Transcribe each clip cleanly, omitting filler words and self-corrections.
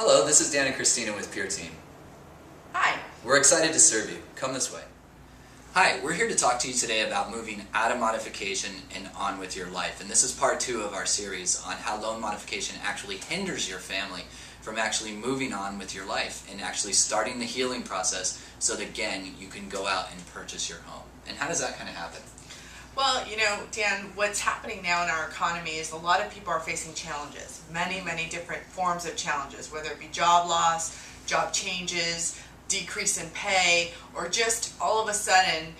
Hello, this is Dan and Christina with Pure Team. Hi. We're excited to serve you. Come this way. Hi, we're here to talk to you today about moving out of modification and on with your life. And this is part 2 of our series on how loan modification actually hinders your family from actually moving on with your life and actually starting the healing process so that, again, you can go out and purchase your home. And how does that kind of happen? Well, Dan, what's happening now in our economy is a lot of people are facing challenges, many different forms of challenges, whether it be job loss, job changes, decrease in pay, or just all of a sudden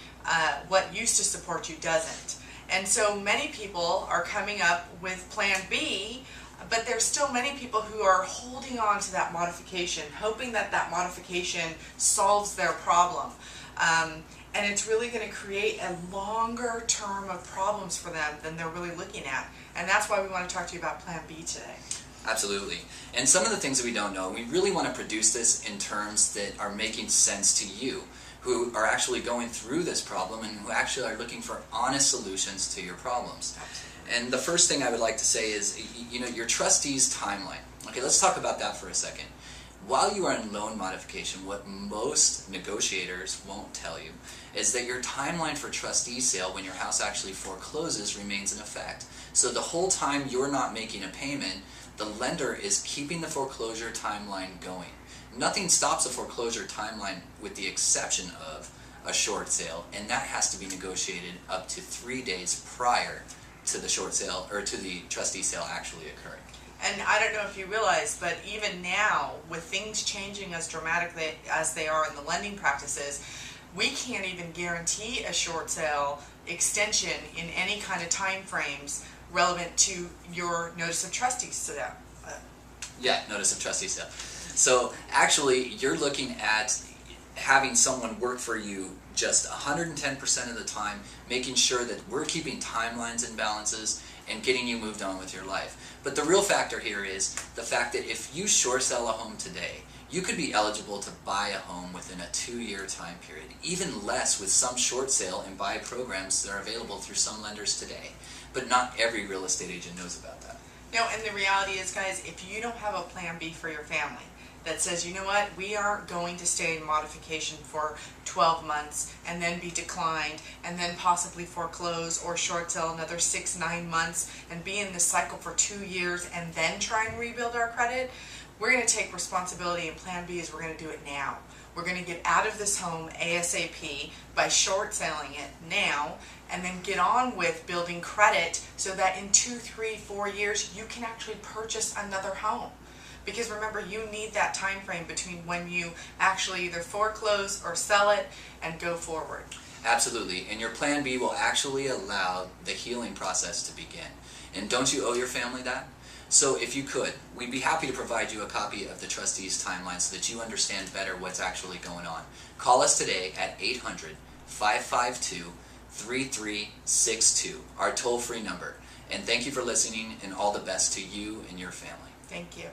what used to support you doesn't. And so many people are coming up with Plan B, but there's still many people who are holding on to that modification, hoping that that modification solves their problem. And it's really going to create a longer term of problems for them than they're really looking at. And that's why we want to talk to you about Plan B today. Absolutely. And some of the things that we don't know, we really want to produce this in terms that are making sense to you, who are actually going through this problem and who actually are looking for honest solutions to your problems. Absolutely. And the first thing I would like to say is, your trustee's timeline. Okay, let's talk about that for a second. While you are in loan modification, what most negotiators won't tell you is that your timeline for trustee sale when your house actually forecloses remains in effect. So the whole time you're not making a payment, the lender is keeping the foreclosure timeline going. Nothing stops a foreclosure timeline with the exception of a short sale, and that has to be negotiated up to 3 days prior to the short sale or to the trustee sale actually occurring. And I don't know if you realize, but even now, with things changing as dramatically as they are in the lending practices, we can't even guarantee a short sale extension in any kind of time frames relevant to your notice of trustee sale. Yeah, notice of trustee sale. So actually, you're looking at having someone work for you just 110% of the time, making sure that we're keeping timelines and balances and getting you moved on with your life. But the real factor here is the fact that if you short sell a home today, you could be eligible to buy a home within a 2-year time period, even less with some short sale and buy programs that are available through some lenders today. But not every real estate agent knows about that. No, and the reality is, guys, if you don't have a Plan B for your family that says, you know what, we aren't going to stay in modification for 12 months and then be declined and then possibly foreclose or short sell another 6-9 months and be in this cycle for 2 years and then try and rebuild our credit, we're going to take responsibility, and Plan B is we're going to do it now. We're going to get out of this home ASAP by short selling it now and then get on with building credit so that in 2, 3, 4 years you can actually purchase another home. Because remember, you need that time frame between when you actually either foreclose or sell it and go forward. Absolutely, and your Plan B will actually allow the healing process to begin. And don't you owe your family that? So if you could, we'd be happy to provide you a copy of the trustee's timeline so that you understand better what's actually going on. Call us today at 800-552-3362, our toll-free number. And thank you for listening, and all the best to you and your family. Thank you.